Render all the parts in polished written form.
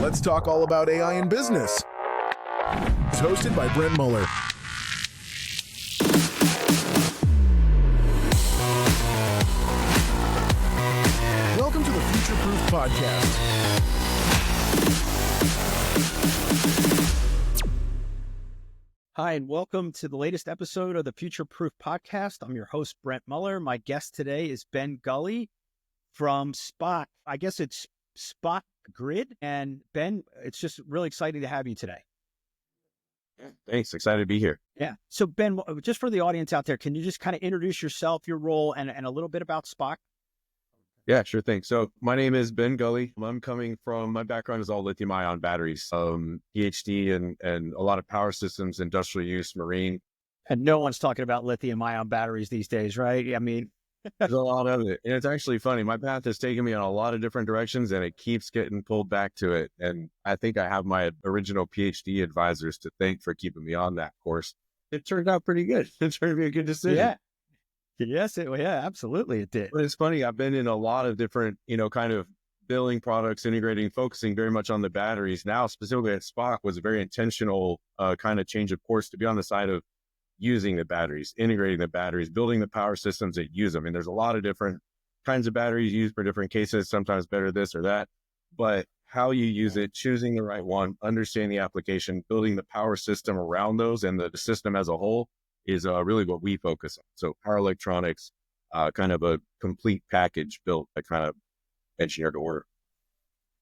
Let's talk all about AI in business. It's hosted by Brent Muller. Welcome to the Future Proof Podcast. Hi, and welcome to the latest episode of the Future Proof Podcast. I'm your host, Brent Muller. My guest today is Ben Gully from SPOC. I guess it's SPOC Grid. And Ben, it's just really exciting to have you today. Thanks. Excited to be here. Yeah. So Ben, just for the audience out there, can you just kind of introduce yourself, your role, and a little bit about SPOC? Yeah, sure thing. So my name is Ben Gully. My background is all lithium-ion batteries, PhD and a lot of power systems, industrial use, marine. And no one's talking about lithium-ion batteries these days, right? I mean, there's a lot of it. And it's actually funny. My path has taken me in a lot of different directions and it keeps getting pulled back to it. And I think I have my original PhD advisors to thank for keeping me on that course. It turned out pretty good. It turned out to be a good decision. Yeah. Yes, absolutely it did. But it's funny, I've been in a lot of different, kind of building products, integrating, focusing very much on the batteries. Now, specifically at SPOC was a very intentional kind of change of course to be on the side of using the batteries, integrating the batteries, building the power systems that use them. And there's a lot of different kinds of batteries used for different cases, sometimes better this or that. But how you use it, choosing the right one, understanding the application, building the power system around those and the system as a whole is really what we focus on. So power electronics, kind of a complete package built that kind of engineered to order.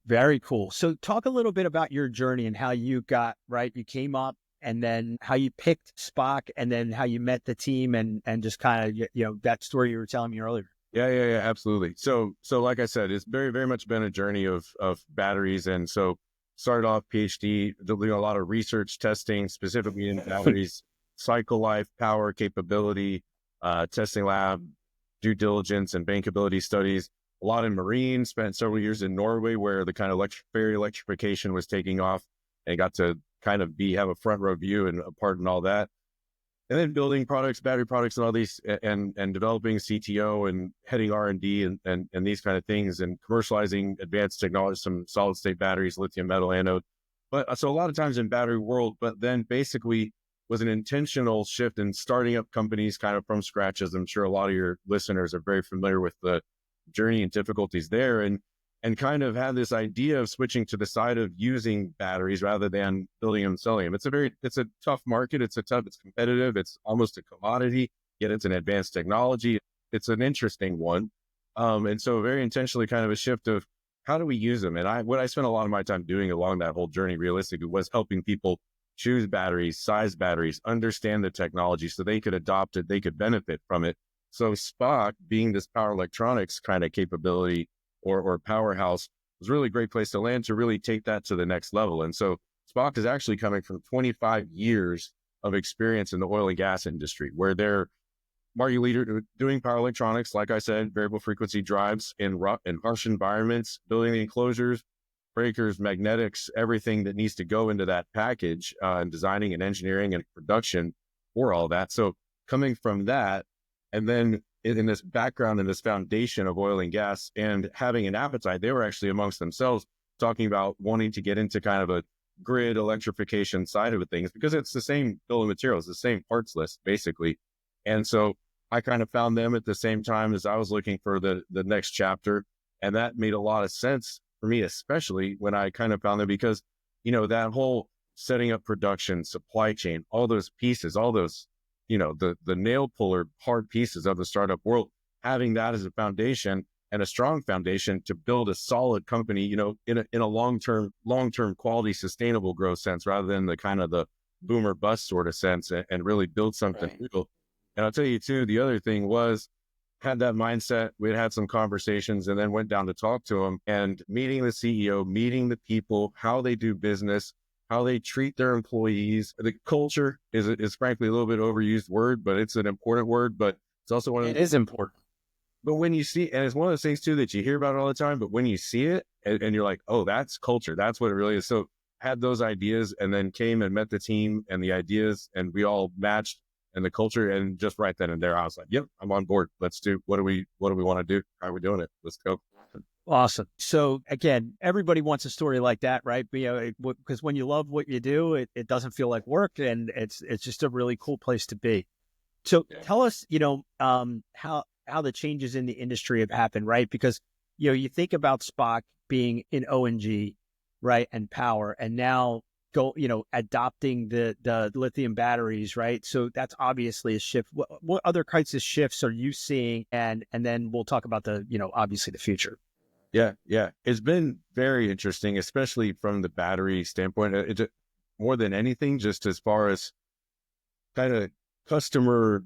Very cool. So talk a little bit about your journey and how you got, right? You came up and then how you picked SPOC and then how you met the team and just kind of, that story you were telling me earlier. Yeah, absolutely. So like I said, it's very, very much been a journey of batteries. And so started off PhD, doing a lot of research testing, specifically in batteries. Cycle life, power capability, testing lab, due diligence, and bankability studies. A lot in marine, spent several years in Norway where the kind of ferry electrification was taking off and got to kind of have a front row view and a part in all that. And then building products, battery products and all these and developing CTO and heading R&D and these kind of things and commercializing advanced technology, some solid state batteries, lithium metal anode. But so a lot of times in battery world, but then basically was an intentional shift in starting up companies kind of from scratch, as I'm sure a lot of your listeners are very familiar with the journey and difficulties there, and kind of had this idea of switching to the side of using batteries rather than building them and selling them. It's a tough market. It's competitive. It's almost a commodity, yet it's an advanced technology. It's an interesting one. And so very intentionally kind of a shift of how do we use them? And what I spent a lot of my time doing along that whole journey realistically was helping people choose batteries, size batteries, understand the technology so they could adopt it, they could benefit from it. So SPOC, being this power electronics kind of capability or powerhouse, was really a great place to land to really take that to the next level. And so SPOC is actually coming from 25 years of experience in the oil and gas industry, where they're market leader doing power electronics, like I said, variable frequency drives in harsh environments, building the enclosures, breakers, magnetics, everything that needs to go into that package, and designing and engineering and production for all that. So coming from that, and then in this background and this foundation of oil and gas and having an appetite, they were actually amongst themselves talking about wanting to get into kind of a grid electrification side of things because it's the same bill of materials, the same parts list, basically. And so I kind of found them at the same time as I was looking for the next chapter. And that made a lot of sense for me, especially when I kind of found them because, that whole setting up production, supply chain, all those pieces, all those, the nail puller hard pieces of the startup world, having that as a foundation and a strong foundation to build a solid company, in a long-term quality, sustainable growth sense, rather than the kind of the boom or bust sort of sense and really build something real. And I'll tell you too, the other thing was, had that mindset, we had some conversations and then went down to talk to them and meeting the CEO, meeting the people, how they do business, how they treat their employees. The culture is frankly a little bit overused word, but it's an important word, but it's also It is important. But when you see, and it's one of those things too, that you hear about all the time, but when you see it and you're like, oh, that's culture. That's what it really is. So had those ideas and then came and met the team and the ideas and we all matched and the culture. And just right then and there, I was like, yep, I'm on board. Let's do, what do we want to do? How are we doing it? Let's go. Awesome. So again, everybody wants a story like that, right? Because when you love what you do, it doesn't feel like work, and it's just a really cool place to be. So tell us, how the changes in the industry have happened, right? Because you think about SPOC being in O&G, right, and power, and now adopting the lithium batteries, right? So that's obviously a shift. What other kinds of shifts are you seeing? And then we'll talk about obviously the future. Yeah, yeah. It's been very interesting, especially from the battery standpoint. More than anything, just as far as kind of customer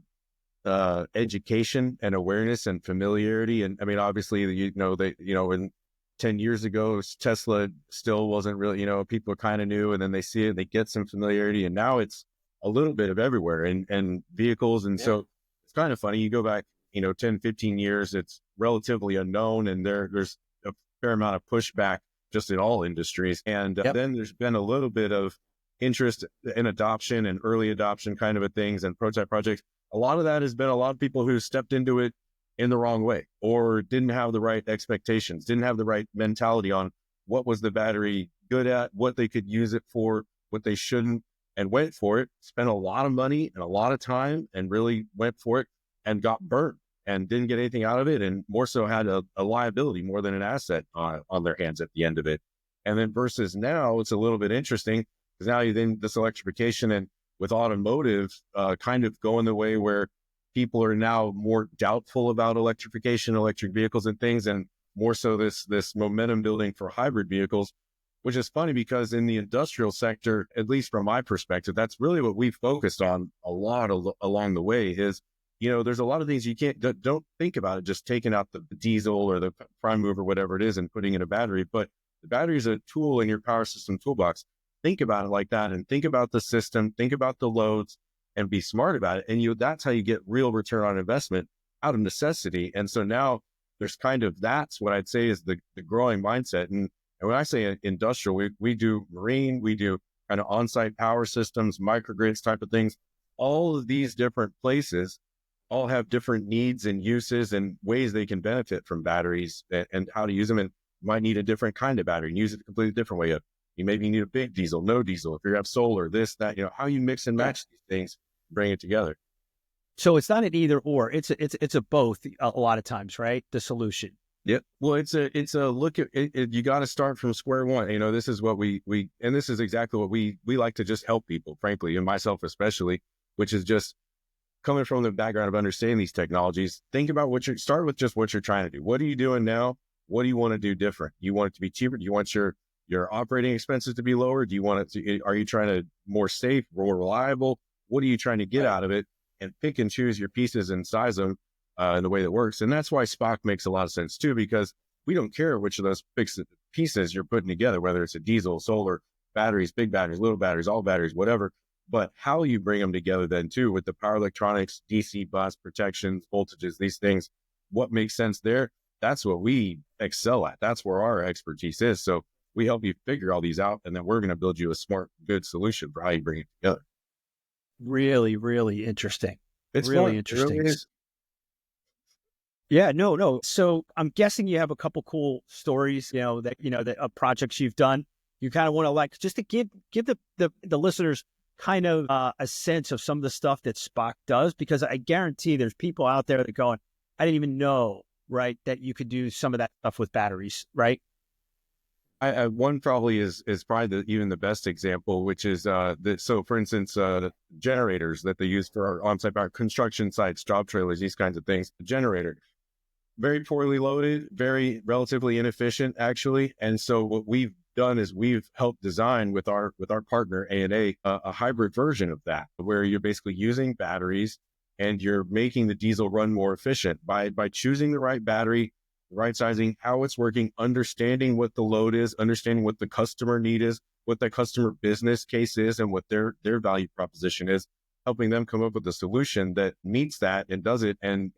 education and awareness and familiarity. And I mean, obviously, in 10 years ago, Tesla still wasn't really, people kind of knew, and then they see it, they get some familiarity, and now it's a little bit of everywhere and vehicles. And so it's kind of funny. You go back, 10, 15 years, it's relatively unknown, and there's a fair amount of pushback just in all industries. And then there's been a little bit of interest in adoption and early adoption kind of things and prototype projects. A lot of that has been a lot of people who stepped into it in the wrong way, or didn't have the right expectations, didn't have the right mentality on what was the battery good at, what they could use it for, what they shouldn't, and went for it, spent a lot of money and a lot of time and really went for it and got burnt and didn't get anything out of it, and more so had a liability more than an asset on their hands at the end of it. And then versus now, it's a little bit interesting because now this electrification and with automotive kind of going the way where people are now more doubtful about electrification, electric vehicles and things, and more so this momentum building for hybrid vehicles, which is funny because in the industrial sector, at least from my perspective, that's really what we've focused on a lot along the way is, there's a lot of things you don't think about it, just taking out the diesel or the prime mover, whatever it is, and putting in a battery. But the battery is a tool in your power system toolbox. Think about it like that, and think about the system, think about the loads, and be smart about it. And that's how you get real return on investment out of necessity. And so now there's that's what I'd say is the growing mindset. And when I say industrial, we do marine, we do kind of on-site power systems, microgrids type of things. All of these different places all have different needs and uses and ways they can benefit from batteries and how to use them. And you might need a different kind of battery and use it a completely different way. You maybe need a big diesel, no diesel. If you have solar, this, that, how you mix and match these things, bring it together. So it's not an either or. It's a both a lot of times, right? The solution. Yeah. Well, it's a look at it. You got to start from square one. This is what we and this is exactly what we like to just help people, frankly, and myself especially, which is just coming from the background of understanding these technologies. Think about start with just what you're trying to do. What are you doing now? What do you want to do different? You want it to be cheaper? Do you want your operating expenses to be lower? Do you want it to, are you trying to more safe, more reliable? What are you trying to get out of it? And pick and choose your pieces and size them in the way that works. And that's why SPOC makes a lot of sense too, because we don't care which of those pieces you're putting together, whether it's a diesel, solar, batteries, big batteries, little batteries, all batteries, whatever, but how you bring them together then too with the power electronics, DC bus protections, voltages, these things, what makes sense there? That's what we excel at. That's where our expertise is. So we help you figure all these out, and then we're going to build you a smart, good solution for how you bring it together. Really, really interesting. It's really fun. interesting. It really is. Yeah, no. So I'm guessing you have a couple cool stories, that projects you've done. You kind of want to just to give the listeners kind of a sense of some of the stuff that SPOC does, because I guarantee there's people out there that are going, I didn't even know, right, that you could do some of that stuff with batteries, right? One probably is probably even the best example, which is so for instance, generators that they use for our on-site power, construction sites, job trailers, these kinds of things. Generator, very poorly loaded, very relatively inefficient actually. And so what we've done is we've helped design with our partner A&A a hybrid version of that, where you're basically using batteries and you're making the diesel run more efficient by choosing the right battery, right sizing, how it's working, understanding what the load is, understanding what the customer need is, what the customer business case is, and what their value proposition is, helping them come up with a solution that meets that and does it. And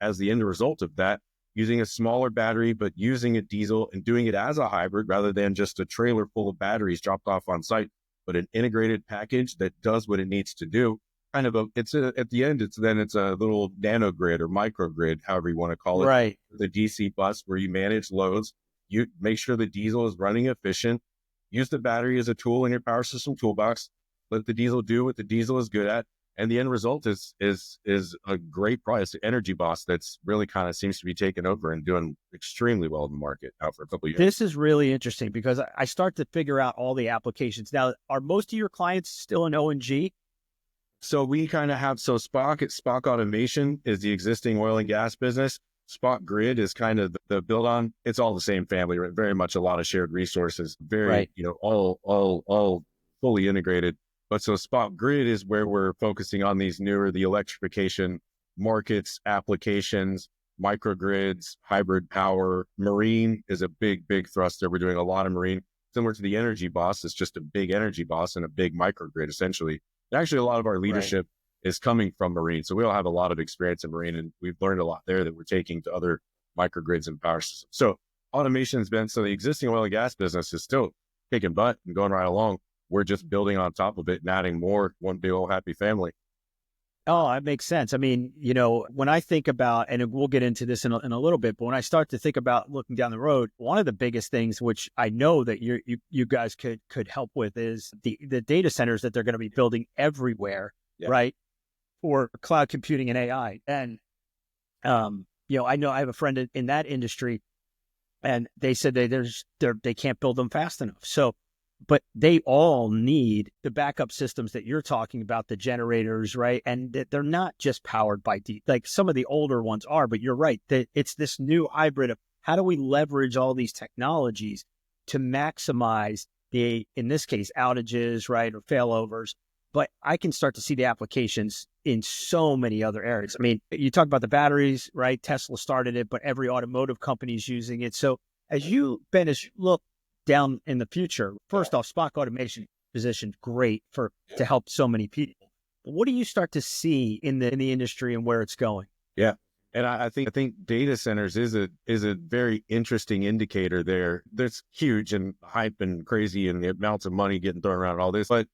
as the end result of that, using a smaller battery, but using a diesel and doing it as a hybrid rather than just a trailer full of batteries dropped off on site, but an integrated package that does what it needs to do. At the end, it's a little nano grid or microgrid, however you want to call it. Right. The DC bus where you manage loads You make sure the diesel is running efficient. Use the battery as a tool in your power system toolbox. Let the diesel do what the diesel is good at. And the end result is a great price. The energy boss that's really kind of seems to be taking over and doing extremely well in the market out for a couple of years. This is really interesting because I start to figure out all the applications. Now, are most of your clients still in O&G? So we kind of have, SPOC Automation is the existing oil and gas business. SPOC Grid is kind of the build on. It's all the same family, right? Very much a lot of shared resources, very, Right. all fully integrated. But so SPOC Grid is where we're focusing on these newer, the electrification markets, applications, microgrids, hybrid power. Marine is a big thruster. We're doing a lot of marine, similar to the energy boss. It's just a big energy boss and a big microgrid, essentially. And actually, a lot of our leadership is coming from marine. So we all have a lot of experience in marine, and we've learned a lot there that we're taking to other microgrids and power systems. So automation's been, so the existing oil and gas business is still kicking butt and going right along. We're just building on top of it and adding more, one big old happy family. Oh, that makes sense. I mean, when I think about, and we'll get into this in a little bit, but when I start to think about looking down the road, one of the biggest things, which I know that you guys could help with, is the data centers that they're going to be building everywhere, right? For cloud computing and AI. And, I know I have a friend in that industry, and they said they can't build them fast enough. So, but they all need the backup systems that you're talking about, the generators, right? And they're not just powered by like some of the older ones are, but you're right, that it's this new hybrid of how do we leverage all these technologies to maximize in this case, outages, right? Or failovers. But I can start to see the applications in so many other areas. I mean, you talk about the batteries, right? Tesla started it, but every automotive company is using it. So as you look down in the future, first off, SPOC Automation positioned great to help so many people. But what do you start to see in the industry and where it's going? Yeah. And I think data centers is a very interesting indicator there. That's huge and hype and crazy and the amounts of money getting thrown around and all this. But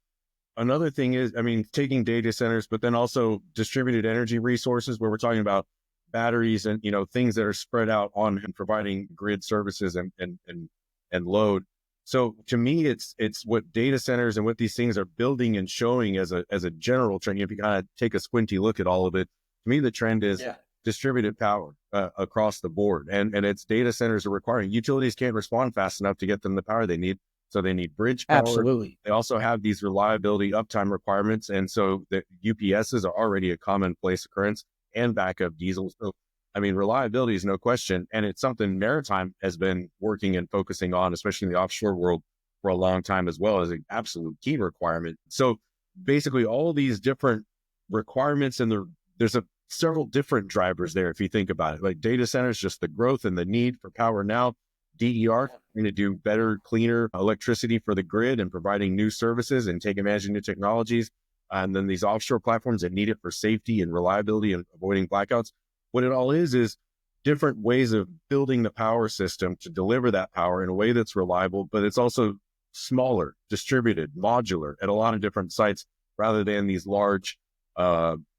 another thing is, I mean, taking data centers, but then also distributed energy resources where we're talking about batteries and, things that are spread out on and providing grid services and load. So to me, it's what data centers and what these things are building and showing as a general trend. If you kind of take a squinty look at all of it, to me, the trend is distributed power across the board. And it's data centers are requiring. Utilities can't respond fast enough to get them the power they need. So they need bridge power. Absolutely. They also have these reliability uptime requirements. And so the UPSs are already a commonplace occurrence and backup diesel. So I mean, reliability is no question, and it's something maritime has been working and focusing on, especially in the offshore world, for a long time as well, as an absolute key requirement. So basically all these different requirements, and there's several different drivers there if you think about it. Like data centers, just the growth and the need for power now. DER, going to do better, cleaner electricity for the grid and providing new services and take advantage of new technologies. And then these offshore platforms that need it for safety and reliability and avoiding blackouts. What it all is different ways of building the power system to deliver that power in a way that's reliable, but it's also smaller, distributed, modular at a lot of different sites rather than these large,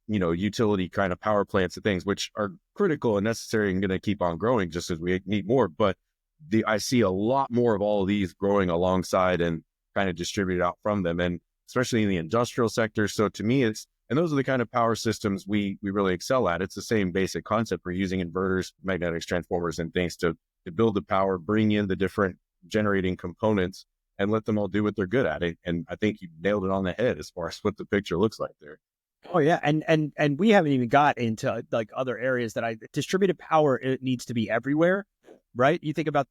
utility kind of power plants and things, which are critical and necessary and going to keep on growing just as we need more. But I see a lot more of all of these growing alongside and kind of distributed out from them, and especially in the industrial sector. So to me, and those are the kind of power systems we really excel at. It's the same basic concept. We're using inverters, magnetics, transformers, and things to build the power, bring in the different generating components, and let them all do what they're good at. And I think you nailed it on the head as far as what the picture looks like there. Oh yeah, and we haven't even got into like other areas distributed power. It needs to be everywhere, right? You think about,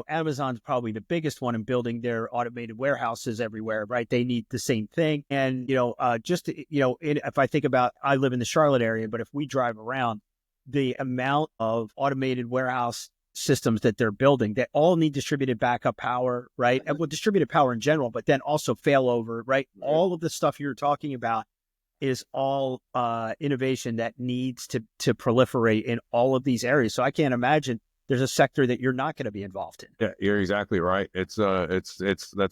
Amazon's probably the biggest one in building their automated warehouses everywhere, right? They need the same thing. And, if I think about, I live in the Charlotte area, but if we drive around, the amount of automated warehouse systems that they're building, they all need distributed backup power, right? And well, distributed power in general, but then also failover, right? All of the stuff you're talking about is all innovation that needs to proliferate in all of these areas. So I can't imagine there's a sector that you're not going to be involved in. Yeah, you're exactly right. That's a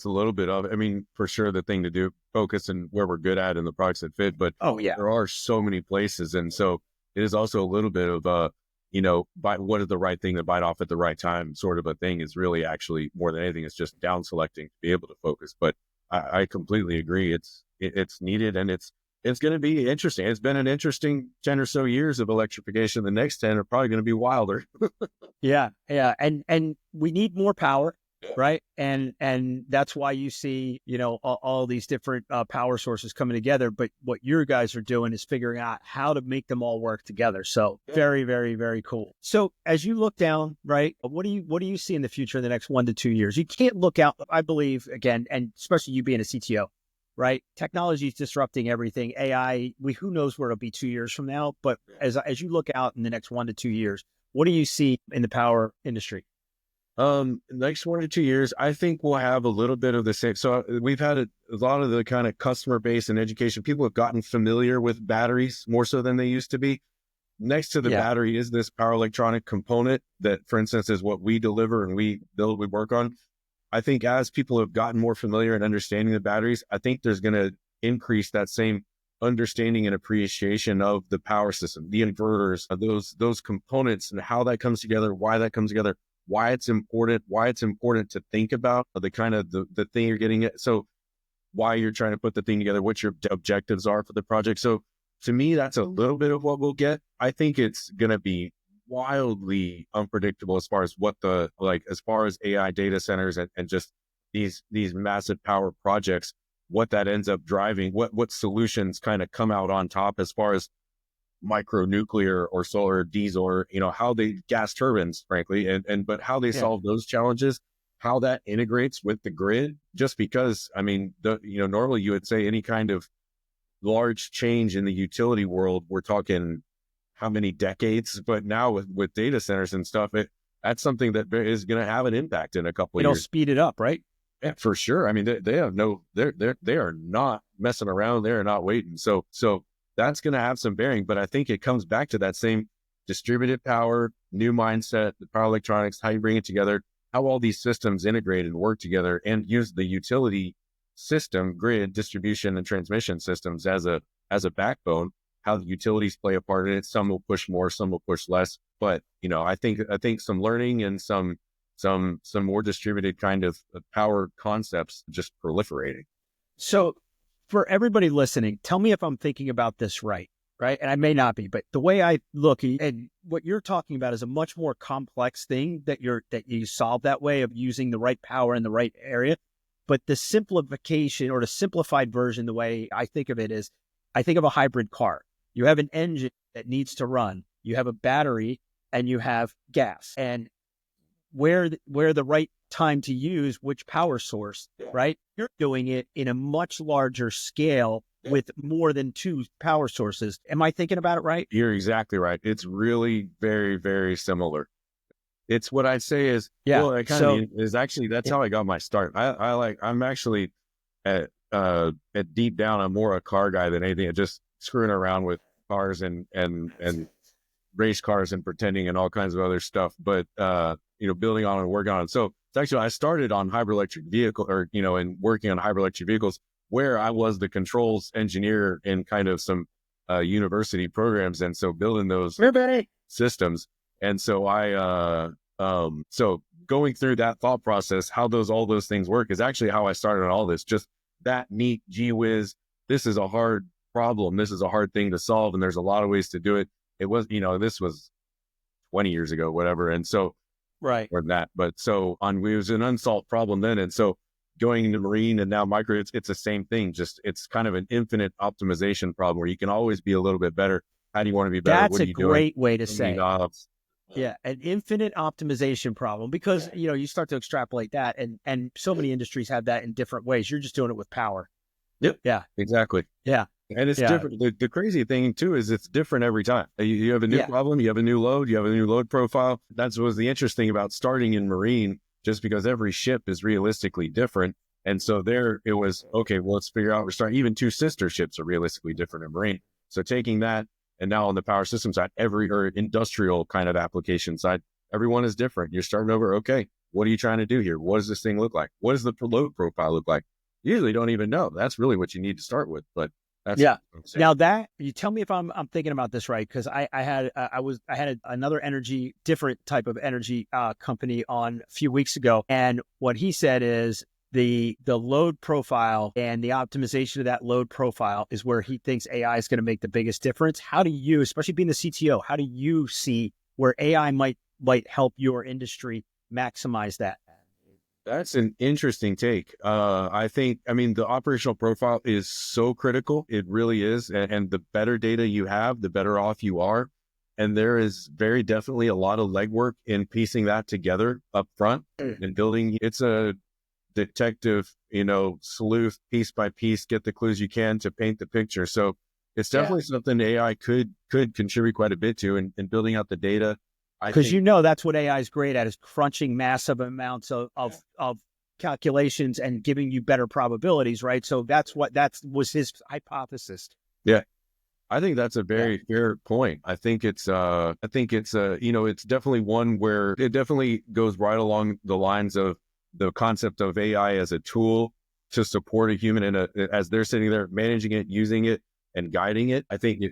little bit of, I mean, for sure the thing to do, focus on where we're good at and the products that fit, but there are so many places. And so it is also a little bit of what is the right thing to bite off at the right time sort of a thing is really actually more than anything. It's just down selecting to be able to focus. But I completely agree. It's needed, and it's going to be interesting. It's been an interesting 10 or so years of electrification. The next 10 are probably going to be wilder. Yeah. And we need more power. Right. And that's why you see, all these different power sources coming together. But what your guys are doing is figuring out how to make them all work together. So very, very, very cool. So as you look down, right, what do you see in the future in the next 1 to 2 years? You can't look out, I believe, again, and especially you being a CTO, right? Technology is disrupting everything. AI, who knows where it'll be 2 years from now. But as you look out in the next 1 to 2 years, what do you see in the power industry? Next 1 to 2 years, I think we'll have a little bit of the same. So we've had a lot of the kind of customer base and education. People have gotten familiar with batteries more so than they used to be. Next to the battery is this power electronic component that, for instance, is what we deliver and we build, we work on. I think as people have gotten more familiar and understanding the batteries, I think there's going to increase that same understanding and appreciation of the power system, the inverters, those components and how that comes together, why that comes together, why it's important to think about the kind of the thing you're getting at. So why you're trying to put the thing together, what your objectives are for the project. So to me, that's a little bit of what we'll get. I think it's going to be wildly unpredictable as far as as far as AI data centers and just these massive power projects, what that ends up driving, what solutions kind of come out on top as far as micro nuclear or solar or diesel or, how they gas turbines, frankly, but how they solve those challenges, how that integrates with the grid, just because, normally you would say any kind of large change in the utility world, we're talking how many decades, but now with data centers and stuff, that's something that is going to have an impact in a couple of years. It'll speed it up, right? Yeah, for sure. They are not messing around. They're not waiting. So that's going to have some bearing, but I think it comes back to that same distributed power, new mindset, the power electronics, how you bring it together, how all these systems integrate and work together and use the utility system, grid, distribution, and transmission systems as a backbone, how the utilities play a part in it. Some will push more, some will push less, but I think some learning and some more distributed kind of power concepts just proliferating. So for everybody listening, tell me if I'm thinking about this right? And I may not be, but the way I look and what you're talking about is a much more complex thing that you solve that way of using the right power in the right area. But the simplification or the simplified version, the way I think of it is, I think of a hybrid car. You have an engine that needs to run, you have a battery, and you have gas. And where the right time to use which power source, right? You're doing it in a much larger scale with more than two power sources. Am I thinking about it right? You're exactly right. It's really very, very similar. It's what I'd say is, that's how I got my start. I'm actually at deep down, I'm more a car guy than anything. Just screwing around with cars and race cars and pretending and all kinds of other stuff. But, building on and working on it. So it's actually, I started on hybrid electric vehicle and working on hybrid electric vehicles where I was the controls engineer in kind of some university programs. And so building those systems. And so so going through that thought process, how all those things work is actually how I started on all this. Just that neat, gee whiz, this is a hard problem. This is a hard thing to solve. And there's a lot of ways to do it. It was, this was 20 years ago, whatever. And so, right. Or that, but so it was an unsolved problem then. And so going into marine and now micro, it's the same thing. Just, it's kind of an infinite optimization problem where you can always be a little bit better. How do you want to be better? That's a great way to say it. Yeah. An infinite optimization problem, because, you start to extrapolate that and so many industries have that in different ways. You're just doing it with power. Yep. Yeah. Exactly. Yeah. And it's different. The crazy thing too is it's different every time. You have a new problem, you have a new load, you have a new load profile. That's what was the interesting about starting in marine, just because every ship is realistically different. And so there it was, okay, well, let's figure out, even two sister ships are realistically different in marine. So taking that, and now on the power system side, or industrial kind of application side, everyone is different. You're starting over, okay, what are you trying to do here? What does this thing look like? What does the load profile look like? You usually don't even know. That's really what you need to start with. But That's Yeah. what I'm saying. Now that you tell me if I'm thinking about this right, because I had another different type of energy company on a few weeks ago, and what he said is the load profile and the optimization of that load profile is where he thinks AI is going to make the biggest difference. How do you, especially being the CTO, how do you see where AI might help your industry maximize that? That's an interesting take. I mean, the operational profile is so critical. It really is. And the better data you have, the better off you are. And there is very definitely a lot of legwork in piecing that together up front and building. It's a detective, sleuth piece by piece, get the clues you can to paint the picture. So it's definitely something AI could contribute quite a bit to in building out the data. Because that's what AI is great at, is crunching massive amounts of calculations and giving you better probabilities, right? So that was his hypothesis. Yeah, I think that's a very fair point. I think it's it's definitely one where it definitely goes right along the lines of the concept of AI as a tool to support a human as they're sitting there managing it, using it, and guiding it. I think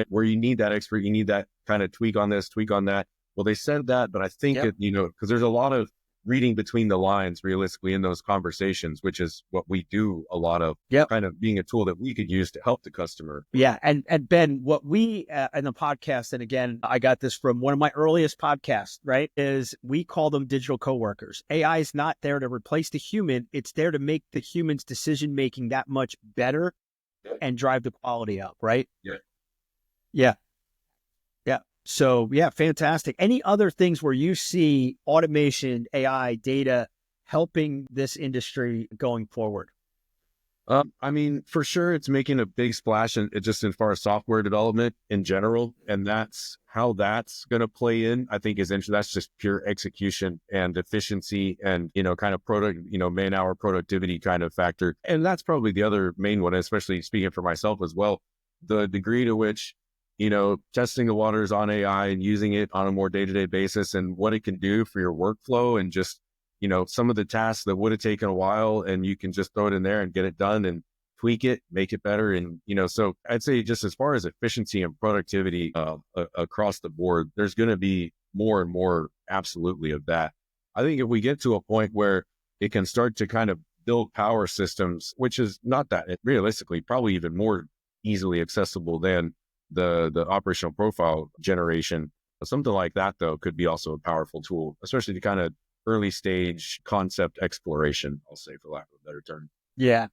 where you need that expert, you need that kind of tweak on this, tweak on that. Well, they said that, but I think because there's a lot of reading between the lines realistically in those conversations, which is what we do a lot of, kind of being a tool that we could use to help the customer. Yeah. And Ben, what we in the podcast, and again, I got this from one of my earliest podcasts, right, is we call them digital coworkers. AI is not there to replace the human. It's there to make the human's decision-making that much better and drive the quality up, right? Yeah. Yeah. Yeah. So, fantastic. Any other things where you see automation, AI, data helping this industry going forward? I mean, for sure, it's making a big splash just as far as software development in general, and that's how that's going to play in. I think is interesting. That's just pure execution and efficiency, and kind of man-hour productivity kind of factor. And that's probably the other main one, especially speaking for myself as well. The degree to which testing the waters on AI and using it on a more day-to-day basis, and what it can do for your workflow, and just some of the tasks that would have taken a while, and you can just throw it in there and get it done and tweak it, make it better. And, so I'd say just as far as efficiency and productivity across the board, there's going to be more and more absolutely of that. I think if we get to a point where it can start to kind of build power systems, which is not that realistically, probably even more easily accessible than the operational profile generation, something like that, though, could be also a powerful tool, especially to kind of early stage concept exploration, I'll say, for lack of a better term. Yeah.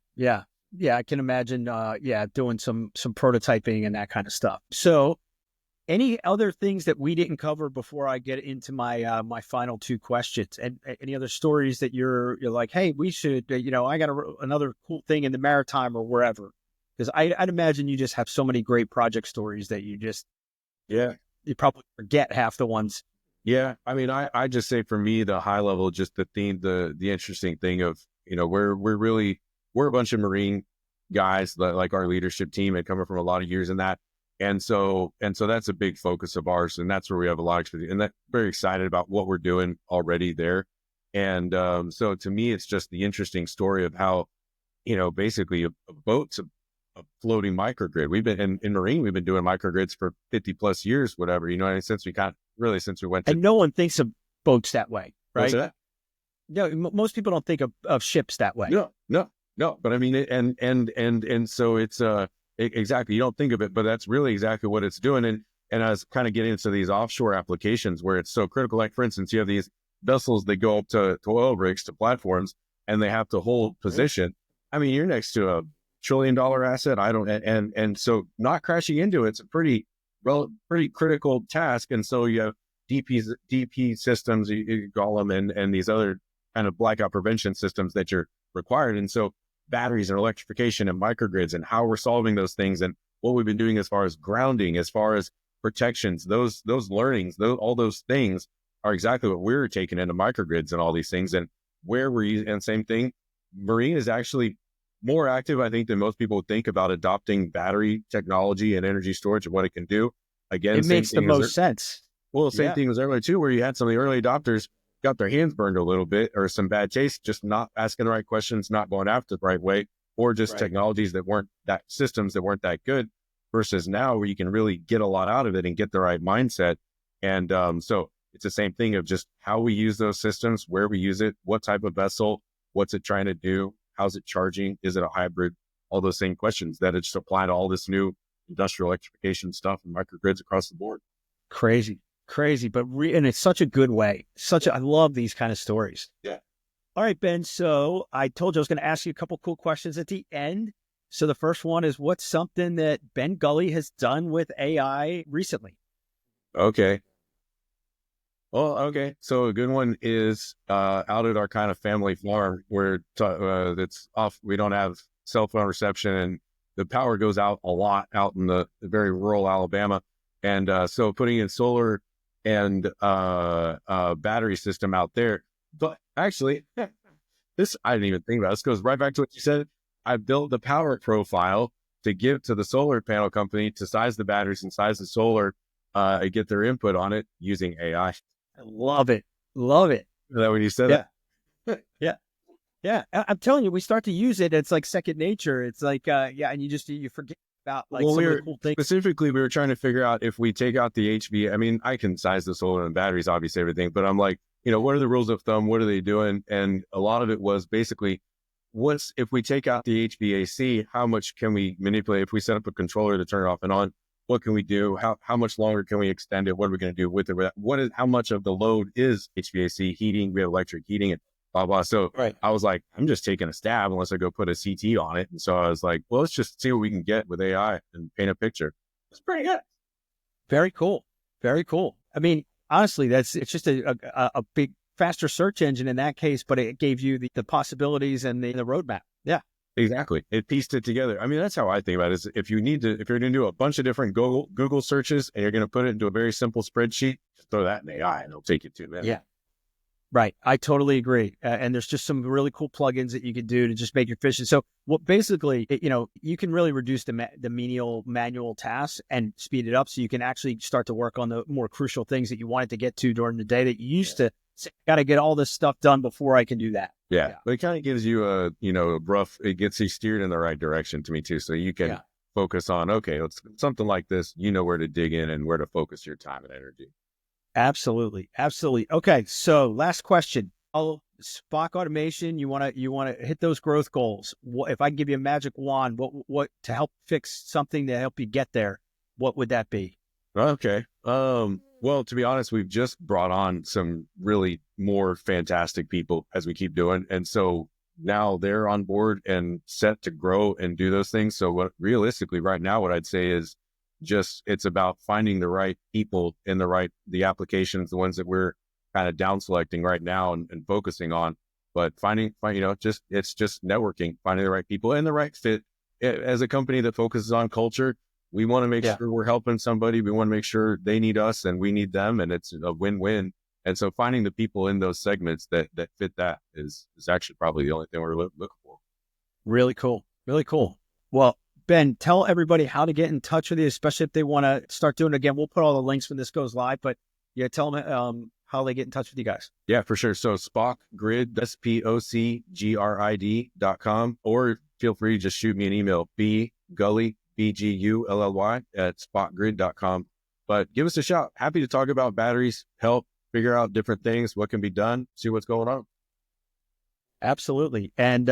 I can imagine, doing some prototyping and that kind of stuff. So any other things that we didn't cover before I get into my, my final two questions, and any other stories that you're like, hey, we should, I got another cool thing in the maritime or wherever, because I'd imagine you just have so many great project stories that you probably forget half the ones. Yeah. I mean, I just say for me, the high level, just the theme, the interesting thing of, we're a bunch of Marine guys, like our leadership team, and coming from a lot of years in that. And so that's a big focus of ours. And that's where we have a lot of experience, and very excited about what we're doing already there. And so to me, it's just the interesting story of how, basically a boat's a floating microgrid. We've been in Marine, we've been doing microgrids for 50 plus years, whatever, since we went to. And no one thinks of boats that way, right? What's that? No, most people don't think of ships that way. No. But I mean, and so it's exactly, you don't think of it, but that's really exactly what it's doing. And I was kind of getting into these offshore applications where it's so critical. Like, for instance, you have these vessels that go up to oil rigs, to platforms, and they have to hold position. I mean, you're next to a $1 trillion asset. And so not crashing into it's a pretty critical task. And so you have DP systems, you call them, and these other kind of blackout prevention systems that you're required. And so batteries and electrification and microgrids, and how we're solving those things, and what we've been doing as far as grounding, as far as protections, those learnings, all those things are exactly what we're taking into microgrids and all these things. And where we're using, and same thing, Marine is actually more active, I think, than most people would think about adopting battery technology and energy storage and what it can do. Again, it makes the most sense. Well, same thing as earlier too, where you had some of the early adopters got their hands burned a little bit, or some bad taste, just not asking the right questions, not going after the right way, or just technologies that weren't that systems that weren't that good, versus now where you can really get a lot out of it and get the right mindset. And so it's the same thing of just how we use those systems, where we use it, what type of vessel, what's it trying to do, how's it charging, is it a hybrid, all those same questions that it's apply to all this new industrial electrification stuff and microgrids across the board. Crazy, but and it's such a good way. I love these kind of stories. Yeah. All right, Ben. So I told you I was going to ask you a couple cool questions at the end. So the first one is, what's something that Ben Gully has done with AI recently? Okay. Well, okay. So a good one is out at our kind of family farm where that's off. We don't have cell phone reception and the power goes out a lot out in the very rural Alabama. And so putting in solar and battery system out there. But actually, this, I didn't even think about it. This goes right back to what you said. I built the power profile to give to the solar panel company to size the batteries and size the solar, get their input on it using AI. I love it. Is that when you said that? Yeah. I'm telling you, we start to use it. It's like second nature. It's like, and you forget about like some of the cool things. Specifically, we were trying to figure out if we take out the HV. I mean, I can size the solar and batteries, obviously everything, but I'm like, what are the rules of thumb? What are they doing? And a lot of it was basically, if we take out the HVAC, how much can we manipulate? If we set up a controller to turn it off and on, what can we do? How much longer can we extend it? What are we going to do with it? How much of the load is HVAC heating? We have electric heating and blah, blah. So I was like, I'm just taking a stab unless I go put a CT on it. And so I was like, well, let's just see what we can get with AI and paint a picture. It's pretty good. Very cool. I mean, honestly, it's just a big, faster search engine in that case, but it gave you the possibilities and the roadmap. Yeah. Exactly. It pieced it together. I mean, that's how I think about it. Is if you're going to do a bunch of different Google searches and you're going to put it into a very simple spreadsheet, just throw that in AI and it'll take you 2 minutes. Yeah. Right. I totally agree. And there's just some really cool plugins that you can do to just make it efficient. So what basically, you can really reduce the menial manual tasks and speed it up so you can actually start to work on the more crucial things that you wanted to get to during the day that you used to say, got to get all this stuff done before I can do that. Yeah. But it kind of gives you it gets you steered in the right direction to me too. So you can focus on, okay, it's something like this, where to dig in and where to focus your time and energy. Absolutely. Okay, so last question. SPOC automation. You want to hit those growth goals. If I can give you a magic wand, what to help fix something to help you get there? What would that be? Okay. Well, to be honest, we've just brought on some really more fantastic people as we keep doing, and so now they're on board and set to grow and do those things. So what realistically right now, what I'd say is, it's about finding the right people in the applications, the ones that we're kind of down selecting right now and focusing on, but it's just networking, finding the right people and the right fit. As a company that focuses on culture, we want to make sure we're helping somebody. We want to make sure they need us and we need them, and it's a win-win. And so finding the people in those segments that fit that is actually probably the only thing we're looking for. Really cool. Well, Ben, tell everybody how to get in touch with you, especially if they want to start doing it again. We'll put all the links when this goes live, but tell them how they get in touch with you guys. Yeah, for sure. So SPOC Grid, SPOCGRID.com, or feel free to just shoot me an email, bgully, BGULLY at SPOCGrid.com. But give us a shout. Happy to talk about batteries, help figure out different things, what can be done, see what's going on. Absolutely. And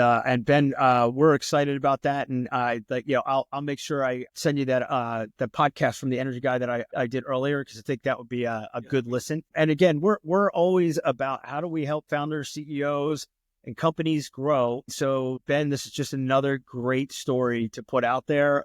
Ben, we're excited about that. And I'll make sure I send you that, the podcast from the energy guy that I did earlier, because I think that would be a good listen. And again, we're always about how do we help founders, CEOs, and companies grow. So Ben, this is just another great story to put out there,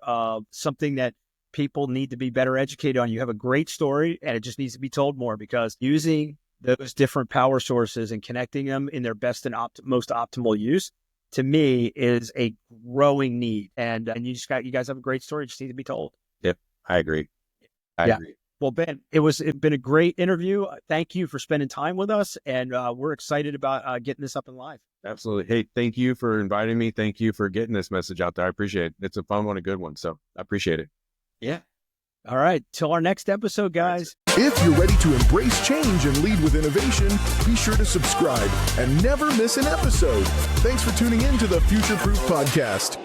something that people need to be better educated on. You have a great story and it just needs to be told more, because using those different power sources and connecting them in their best and most optimal use, to me, is a growing need. And you guys have a great story. It just needs to be told. Yep. I agree. I agree. Well, Ben, it's been a great interview. Thank you for spending time with us. And we're excited about getting this up and live. Absolutely. Hey, thank you for inviting me. Thank you for getting this message out there. I appreciate it. It's a fun one, a good one. So I appreciate it. Yeah. All right. Till our next episode, guys. If you're ready to embrace change and lead with innovation, be sure to subscribe and never miss an episode. Thanks for tuning in to the Future Proof Podcast.